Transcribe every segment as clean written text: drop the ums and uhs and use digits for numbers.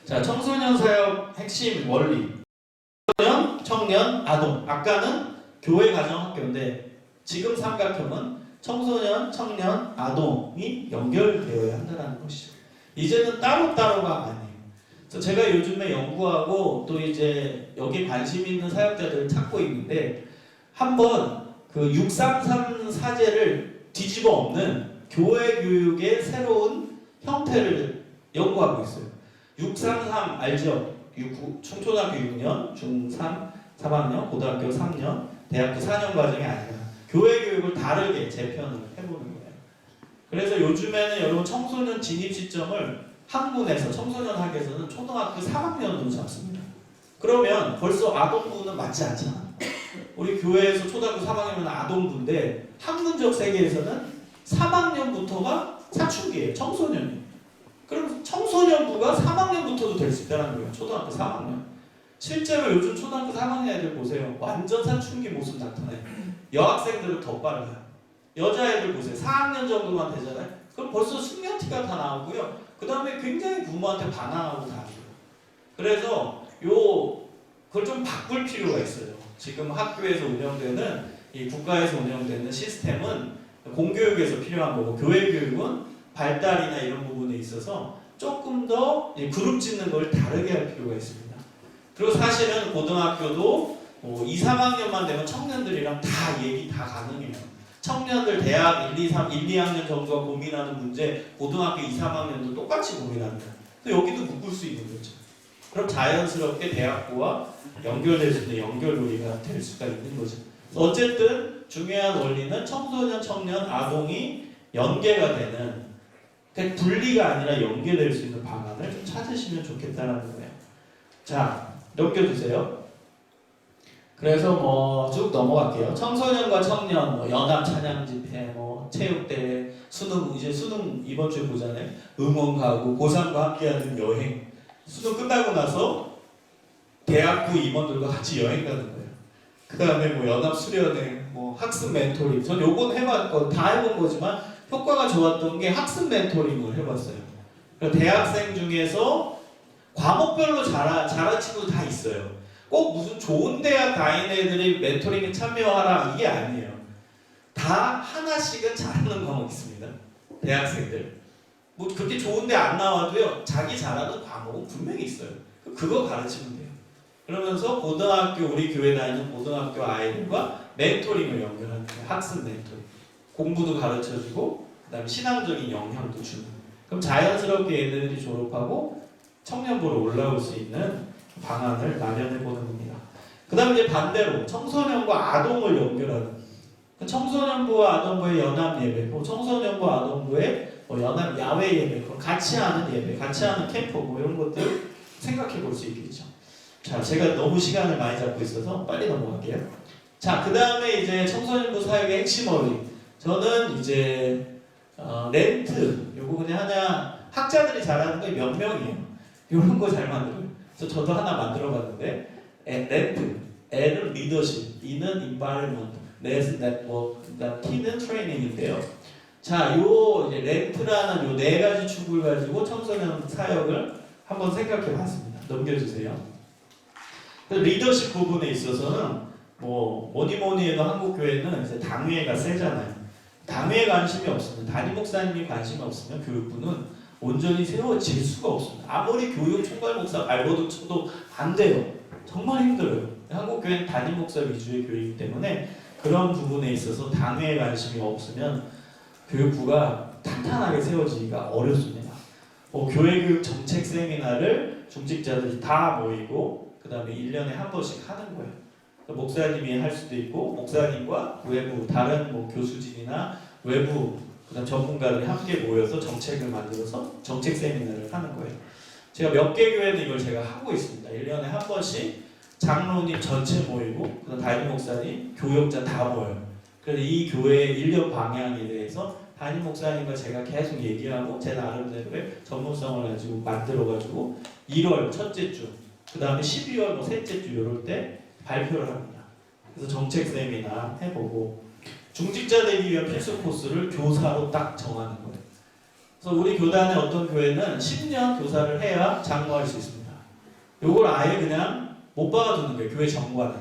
자, 청소년 사역 핵심 원리. 청소년, 청년, 아동. 아까는 교회 가정학교인데 지금 삼각형은 청소년, 청년, 아동이 연결되어야 한다는 것이죠. 이제는 따로따로가 아니에요. 그래서 제가 요즘에 연구하고 또 이제 여기 관심 있는 사역자들을 찾고 있는데 한번 그 633 사제를 뒤집어 엎는 교회 교육의 새로운 형태를 연구하고 있어요. 633 알죠? 초등학교 6년, 중3, 3학년, 고등학교 3년, 대학교 4년 과정이 아니라 교회 교육을 다르게 재편을 해보는 거예요. 그래서 요즘에는 여러분 청소년 진입 시점을 학문에서 청소년 학에서는 초등학교 3학년으로 잡습니다. 그러면 벌써 아동부는 맞지 않잖아. 우리 교회에서 초등학교 3학년은 아동부인데 학문적 세계에서는 3학년부터가 사춘기예요. 청소년이. 그럼 청소년부가 3학년부터도 될 수 있다는 거예요. 초등학교 3학년. 실제로 요즘 초등학교 3학년 애들 보세요. 완전 사춘기 모습 나타나요. 여학생들은 더 빨라요. 여자애들 보세요. 4학년 정도만 되잖아요. 그럼 벌써 숙면티가 다 나오고요. 그 다음에 굉장히 부모한테 반항하고 다니고. 그래서 그걸 좀 바꿀 필요가 있어요. 지금 학교에서 운영되는 이 국가에서 운영되는 시스템은 공교육에서 필요한 거고 교회 교육은 발달이나 이런 부분에 있어서 조금 더 그룹 짓는 걸 다르게 할 필요가 있습니다. 그리고 사실은 고등학교도 2, 3학년만 되면 청년들이랑 다 얘기 다 가능해요. 청년들 대학 1, 2학년 정도가 고민하는 문제 고등학교 2, 3학년도 똑같이 고민합니다. 여기도 묶을 수 있는 거죠. 그럼 자연스럽게 대학부와 연결될 수 있는 연결고리가 될 수가 있는 거죠. 어쨌든 중요한 원리는 청소년, 청년, 아동이 연계가 되는 분리가 아니라 연계될 수 있는 방안을 좀 찾으시면 좋겠다는 거예요. 자, 넘겨주세요. 그래서 쭉 넘어갈게요. 청소년과 청년, 연합 찬양 집회, 체육대회, 수능 이번 주에 보잖아요. 응원 가고 고3과 함께하는 여행. 수능 끝나고 나서 대학부 임원들과 같이 여행 가는 거예요. 그 다음에 연합 수련회, 학습 멘토링. 전 요건 다 해본 거지만 효과가 좋았던 게 학습 멘토링을 해봤어요. 대학생 중에서 과목별로 잘한 친구도 다 있어요. 꼭 무슨 좋은 대학 다니는 애들이 멘토링에 참여하라 이게 아니에요. 다 하나씩은 잘하는 과목이 있습니다. 대학생들. 그렇게 좋은 데 안 나와도요. 자기 잘하는 과목은 분명히 있어요. 그거 가르치면 돼요. 그러면서 우리 교회 다니는 고등학교 아이들과 멘토링을 연결하는 거예요. 학습 멘토링. 공부도 가르쳐주고 그 다음에 신앙적인 영향도 주는. 그럼 자연스럽게 얘네들이 졸업하고 청년부로 올라올 수 있는 방안을 마련해보는 겁니다. 그 다음에 이제 반대로 청소년과 아동을 연결하는 청소년부와 아동부의 연합 예배, 청소년부와 아동부의 연합 야외 예배, 같이 하는 예배, 같이 하는 캠프 이런 것들 생각해 볼 수 있겠죠. 자, 제가 너무 시간을 많이 잡고 있어서 빨리 넘어갈게요. 자, 그 다음에 이제 청소년부 사역의 핵심 원리. 저는 이제 렌트, 요거 그냥 하나 학자들이 잘하는 게 몇 명이에요. 이런 거 잘 만들어요. 그래서 저도 하나 만들어봤는데 렌트, L은 리더십, E는 environment, 넷은 네트워크, T는 트레이닝인데요. 자, 이제 렌트라는 요 네 가지 축을 가지고 청소년 사역을 한번 생각해봤습니다. 넘겨주세요. 리더십 부분에 있어서는 뭐니 해도 한국 교회는 이제 당회가 세잖아요. 당회에 관심이 없으면 담임 목사님이 관심이 없으면 교육부는 온전히 세워질 수가 없습니다. 아무리 교육 총괄 목사 알고도 쳐도 안 돼요. 정말 힘들어요. 한국 교회는 담임 목사 위주의 교육이기 때문에 그런 부분에 있어서 당회에 관심이 없으면 교육부가 탄탄하게 세워지기가 어렵습니다. 교회 교육 정책 세미나를 중직자들이 다 모이고 그 다음에 1년에 한 번씩 하는 거예요. 목사님이 할 수도 있고 목사님과 외부 다른 교수진이나 외부 그다음 전문가들이 함께 모여서 정책을 만들어서 정책 세미나를 하는 거예요. 제가 몇 개 교회는 이걸 제가 하고 있습니다. 1년에 한 번씩 장로님 전체 모이고 그다음 담임 목사님, 교역자 다 모여요. 그래서 이 교회의 1년 방향에 대해서 담임 목사님과 제가 계속 얘기하고 제 나름대로의 전문성을 가지고 만들어가지고 1월 첫째 주, 그 다음에 12월 셋째 주 이럴 때 발표를 합니다. 그래서 정책 세미나 해보고 중직자 되기 위한 필수 코스를 교사로 딱 정하는 거예요. 그래서 우리 교단의 어떤 교회는 10년 교사를 해야 장로할 수 있습니다. 요걸 아예 그냥 못 박아두는 거예요. 교회 정관에.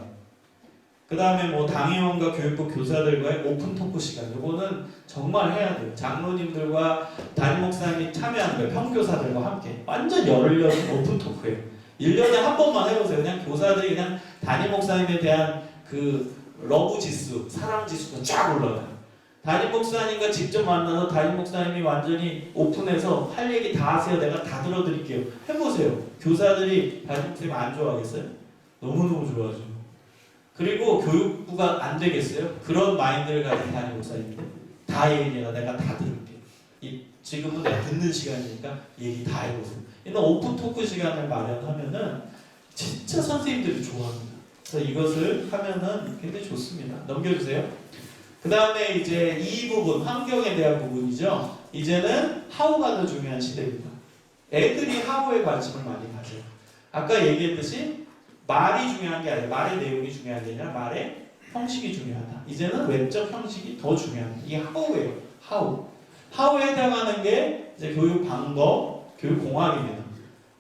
그 다음에 뭐 당회원과 교육부 교사들과의 오픈 토크 시간. 요거는 정말 해야 돼요. 장로님들과 담임 목사님이 참여하는 거예요. 평교사들과 함께. 완전 열린 오픈 토크예요. 1년에 한 번만 해보세요. 그냥 교사들이 그냥 담임 목사님에 대한 그 러브 지수, 사랑 지수가 쫙 올라가요. 담임 목사님과 직접 만나서 담임 목사님이 완전히 오픈해서 할 얘기 다 하세요. 내가 다 들어드릴게요. 해보세요. 교사들이 담임 목사님 안 좋아하겠어요? 너무너무 좋아하죠. 그리고 교육부가 안 되겠어요? 그런 마인드를 가진 담임 목사님인데 다 얘기해라. 내가 다 들을게. 지금은 내가 듣는 시간이니까 얘기 다 해보세요. 이런 오픈 토크 시간을 마련하면은 진짜 선생님들이 좋아합니다. 그래서 이것을 하면은 굉장히 좋습니다. 넘겨주세요. 그 다음에 이제 이 부분, 환경에 대한 부분이죠. 이제는 하우가 더 중요한 시대입니다. 애들이 하우에 관심을 많이 가져요. 아까 얘기했듯이 말이 중요한 게 아니라 말의 내용이 중요한 게 아니라 말의 형식이 중요하다. 이제는 외적 형식이 더 중요합니다. 이게 하우예요. 하우. 하우에 해당하는 게 이제 교육 방법, 교육 공학입니다.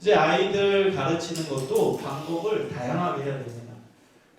이제 아이들 가르치는 것도 방법을 다양하게 해야 됩니다.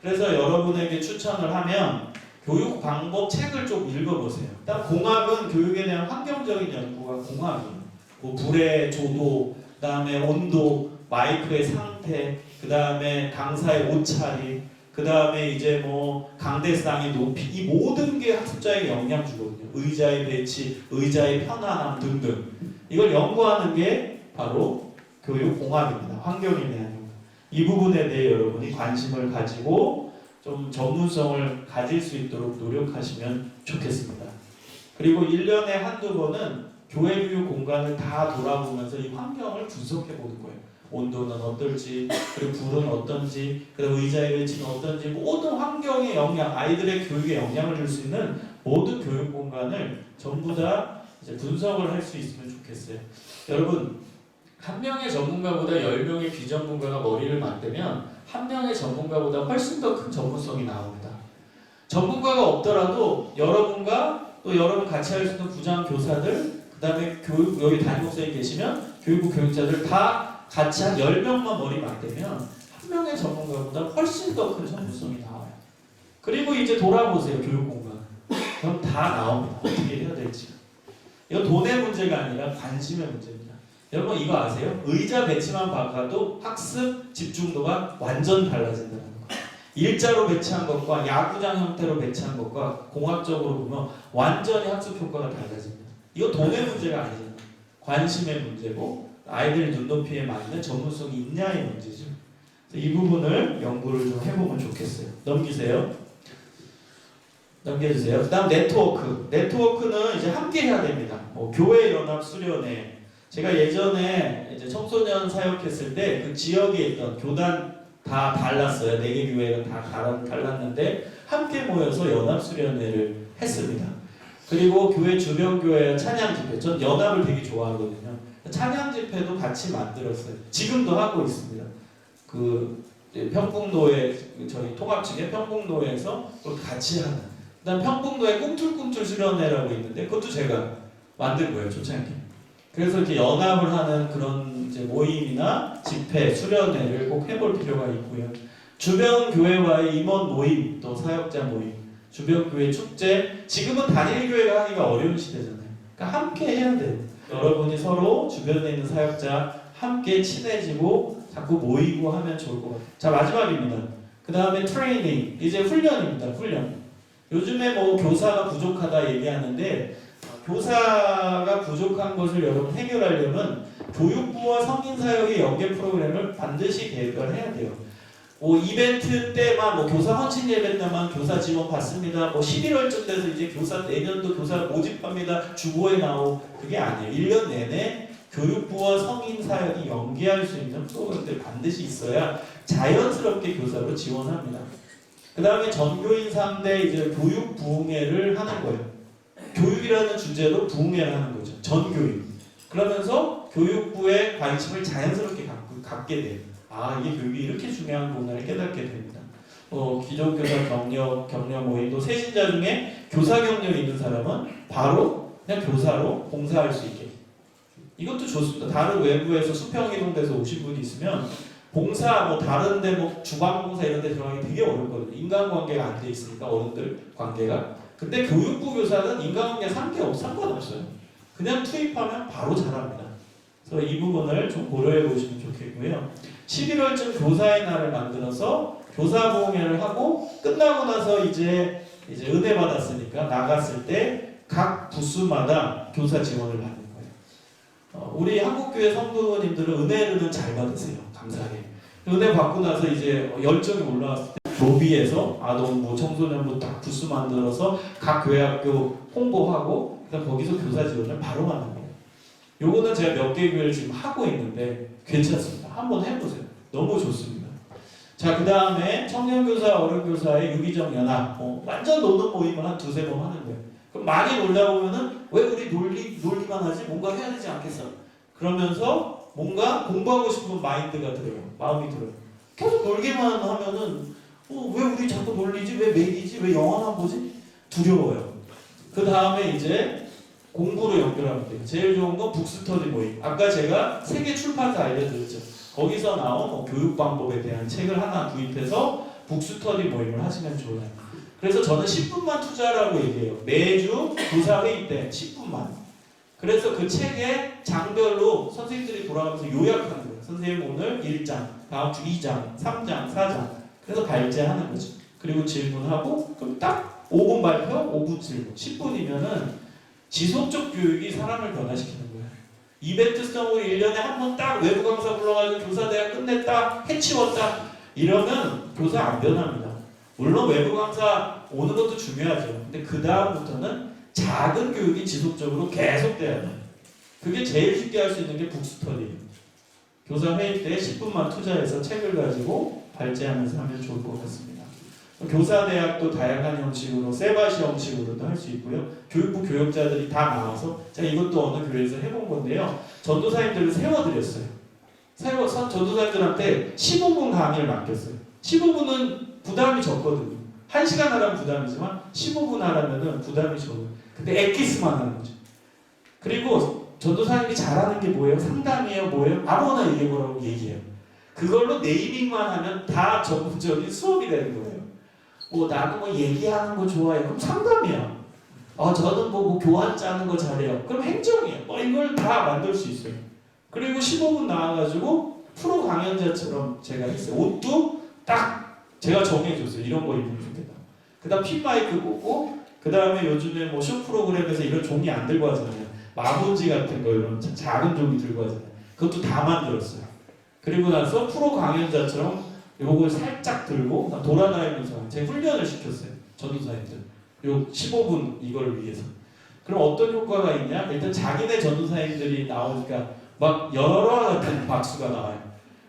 그래서 여러분에게 추천을 하면 교육 방법 책을 좀 읽어보세요. 일단 공학은 교육에 대한 환경적인 연구가 공학이에요. 뭐 불의 조도, 그 다음에 온도, 마이크의 상태, 그 다음에 강사의 옷차림, 그 다음에 이제 뭐 강대상의 높이, 이 모든 게 학습자에게 영향 주거든요. 의자의 배치, 의자의 편안함 등등. 이걸 연구하는 게 바로 교육 공학입니다. 환경에 대한 연구. 이 부분에 대해 여러분이 관심을 가지고 좀 전문성을 가질 수 있도록 노력하시면 좋겠습니다. 그리고 1년에 한두 번은 교회 교육 공간을 다 돌아보면서 이 환경을 분석해 보는 거예요. 온도는 어떨지, 그리고 불은 어떤지, 그리고 의자의 위치는 어떤지, 모든 환경의 영향, 아이들의 교육에 영향을 줄 수 있는 모든 교육 공간을 전부 다 이제 분석을 할 수 있으면 좋겠어요. 여러분, 한 명의 전문가보다 10명의 비전문가가 머리를 맞대면 한 명의 전문가보다 훨씬 더 큰 전문성이 나옵니다. 전문가가 없더라도 여러분과 또 여러분 같이 할 수 있는 부장 교사들, 그 다음에 교육, 여기 담임 목사님 계시면 교육부 교육자들 다 같이 한 10명만 머리 맞대면 한 명의 전문가보다 훨씬 더 큰 전문성이 나와요. 그리고 이제 돌아보세요. 교육 공간. 그럼 다 나옵니다. 어떻게 해야 될지. 이건 돈의 문제가 아니라 관심의 문제입니다. 여러분 이거 아세요? 의자 배치만 바꿔도 학습 집중도가 완전 달라진다는 거. 일자로 배치한 것과 야구장 형태로 배치한 것과 공학적으로 보면 완전히 학습 효과가 달라집니다. 이거 돈의 문제가 아니잖아요. 관심의 문제고 아이들 눈높이에 맞는 전문성이 있냐의 문제죠. 이 부분을 연구를 좀 해보면 좋겠어요. 넘기세요. 넘겨주세요. 그 다음 네트워크. 네트워크는 이제 함께 해야 됩니다. 뭐 교회 연합 수련회. 제가 예전에 이제 청소년 사역했을 때 그 지역에 있던 교단 다 달랐어요. 4개 교회가 다 달랐는데 함께 모여서 연합 수련회를 했습니다. 그리고 교회 주변 교회 찬양 집회. 전 연합을 되게 좋아하거든요. 찬양 집회도 같이 만들었어요. 지금도 하고 있습니다. 그 평풍도에 저희 통합 측에 평풍도에서 같이 하는. 그다음 평풍도에 꿈틀꿈틀 수련회라고 있는데 그것도 제가 만든 거예요. 초창기. 그래서 이렇게 연합을 하는 그런 이제 모임이나 집회, 수련회를 꼭 해볼 필요가 있고요. 주변 교회와의 임원 모임, 또 사역자 모임, 주변 교회 축제. 지금은 단일 교회가 하기가 어려운 시대잖아요. 그러니까 함께 해야 돼요. 여러분이 서로 주변에 있는 사역자 함께 친해지고 자꾸 모이고 하면 좋을 것 같아요. 자, 마지막입니다. 그 다음에 트레이닝, 이제 훈련입니다. 훈련. 요즘에 뭐 교사가 부족하다 얘기하는데 교사가 부족한 것을 여러분 해결하려면 교육부와 성인사역의 연계 프로그램을 반드시 계획을 해야 돼요. 뭐 이벤트 때만 뭐 교사 헌신 예배 때만 교사 지원 받습니다. 뭐 11월쯤 돼서 이제 교사 내년도 교사 모집합니다. 주보에 나오고 그게 아니에요. 1년 내내 교육부와 성인사역이 연계할 수 있는 프로그램들이 반드시 있어야 자연스럽게 교사로 지원합니다. 그 다음에 전교인 3대 이제 교육 부흥회를 하는 거예요. 교육이라는 주제로 부흥회를 하는 거죠. 전교육. 그러면서 교육부의 관심을 자연스럽게 갖게 돼요. 아, 이게 교육이 이렇게 중요한 거구나를 깨닫게 됩니다. 기존 교사 격려 모임, 또 세신자 중에 교사 경력이 있는 사람은 바로 그냥 교사로 봉사할 수 있게 이것도 좋습니다. 다른 외부에서 수평이동돼서 오신 분이 있으면 봉사 뭐 다른데 뭐 주방봉사 이런 데 들어가기 되게 어렵거든요. 인간관계가 안 돼 있으니까 어른들 관계가. 근데 교육부 교사는 인간관계 상관없어요. 그냥 투입하면 바로 잘합니다. 그래서 이 부분을 좀 고려해 보시면 좋겠고요. 11월쯤 교사의 날을 만들어서 교사봉회를 하고 끝나고 나서 이제 은혜 받았으니까 나갔을 때 각 부스마다 교사 지원을 받는 거예요. 우리 한국교회 성도님들은 은혜를 잘 받으세요. 감사하게. 은혜 받고 나서 이제 열정이 올라왔을 때 로비에서 아동부, 청소년부 딱 부스 만들어서 각 교회학교 홍보하고 그다음 거기서 교사 지원을 바로 하는 거예요. 요거는 제가 몇 개 교회를 지금 하고 있는데 괜찮습니다. 한번 해보세요. 너무 좋습니다. 자, 그 다음에 청년교사, 어른교사의 유기적 연합, 완전 노는 모임을 한 두세 번 하는 거예요. 그럼 많이 놀다 보면은 왜 우리 놀기만 하지? 뭔가 해야 되지 않겠어? 그러면서 뭔가 공부하고 싶은 마인드가 들어요. 마음이 들어요. 계속 놀기만 하면은 왜 우리 자꾸 놀리지? 왜 매기지? 왜 영화만 보지? 두려워요. 그 다음에 이제 공부로 연결하면 돼요. 제일 좋은 건 북스터디 모임. 아까 제가 세계 출판사 알려드렸죠. 거기서 나온 교육 방법에 대한 책을 하나 구입해서 북스터디 모임을 하시면 좋아요. 그래서 저는 10분만 투자라고 얘기해요. 매주 교사 회의 때 10분만. 그래서 그 책에 장별로 선생님들이 돌아가면서 요약하는 거예요. 선생님 오늘 1장, 다음 주 2장, 3장, 4장. 그래서 발제하는 거죠. 그리고 질문하고 그럼 딱 5분 발표, 5분 질문. 10분이면은 지속적 교육이 사람을 변화시키는 거예요. 이벤트성으로 1년에 한 번 딱 외부 강사 불러가지고 교사대학 끝냈다, 해치웠다 이러면 교사 안 변합니다. 물론 외부 강사 오는 것도 중요하죠. 근데 그 다음부터는 작은 교육이 지속적으로 계속돼야 돼요. 그게 제일 쉽게 할 수 있는 게 북스터디예요. 교사 회의 때 10분만 투자해서 책을 가지고 발제하면서 하면 좋을 것 같습니다. 교사대학도 다양한 형식으로 세바시 형식으로도 할 수 있고요. 교육부 교육자들이 다 나와서 제가 이것도 어느 교회에서 해본 건데요. 전도사님들을 세워드렸어요. 전도사님들한테 15분 강의를 맡겼어요. 15분은 부담이 적거든요. 1시간 하라면 부담이지만 15분 하라면 부담이 적어요. 근데 엑기스만 하는 거죠. 그리고 전도사님이 잘하는 게 뭐예요? 상담이에요? 뭐예요? 아무거나 얘기해보라고 얘기해요. 그걸로 네이밍만 하면 다 전문적인 수업이 되는 거예요. 나는 얘기하는 거 좋아해요. 그럼 상담이야. 저는 교환 짜는 거 잘해요. 그럼 행정이에요. 이걸 다 만들 수 있어요. 그리고 15분 나와가지고 프로 강연자처럼 제가 했어요. 옷도 딱 제가 정해줬어요. 이런 거 입으면 좋겠다. 그 다음 핀마이크 꽂고 그 다음에 요즘에 쇼 프로그램에서 이런 종이 안 들고 하잖아요. 마분지 같은 거 이런 작은 종이 들고 하잖아요. 그것도 다 만들었어요. 그리고 나서 프로 강연자처럼 요걸 살짝 들고 돌아다니면서 제가 훈련을 시켰어요. 전도사님들. 요 15분 이걸 위해서. 그럼 어떤 효과가 있냐? 일단 자기네 전도사님들이 나오니까 막 여러 같은 박수가 나와요.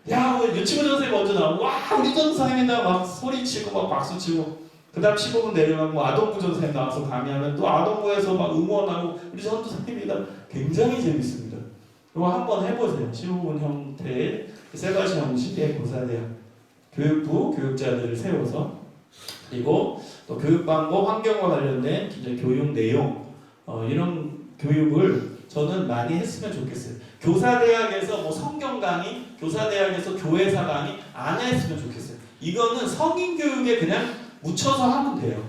야, 유치부 전사님 먼저 나오고 와 우리 전사님이다 막 소리치고 막 박수치고 그 다음 15분 내려가면 아동부 전사님 나와서 강의하면 또 아동부에서 막 응원하고 우리 전도사님이다. 굉장히 재밌습니다. 이거 한번 해보세요. 15분 형태의 세바시 형식의 고사대학 교육부 교육자들을 세워서 그리고 또 교육 방법 환경과 관련된 교육 내용 이런 교육을 저는 많이 했으면 좋겠어요. 교사대학에서 성경 강의, 교사대학에서 교회사 강의 안 했으면 좋겠어요. 이거는 성인 교육에 그냥 묻혀서 하면 돼요.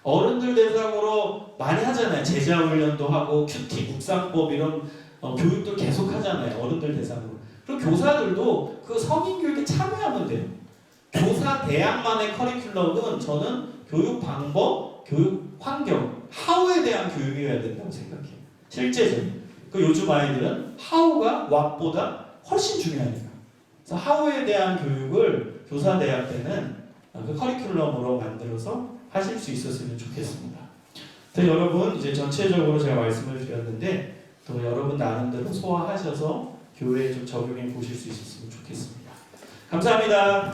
어른들 대상으로 많이 하잖아요. 제자훈련도 하고 큐티, 묵상법 이런 교육도 계속 하잖아요. 어른들 대상으로. 그럼 교사들도 그 성인 교육에 참여하면 돼요. 교사대학만의 커리큘럼은 저는 교육 방법, 교육 환경, 하우에 대한 교육이어야 된다고 생각해요. 실제적인. 요즘 아이들은 하우가 왓보다 훨씬 중요하니까. 그래서 하우에 대한 교육을 교사대학 때는 그 커리큘럼으로 만들어서 하실 수 있었으면 좋겠습니다. 여러분 이제 전체적으로 제가 말씀을 드렸는데 또 여러분 나름대로 소화하셔서 교회에 좀 적용해 보실 수 있었으면 좋겠습니다. 감사합니다.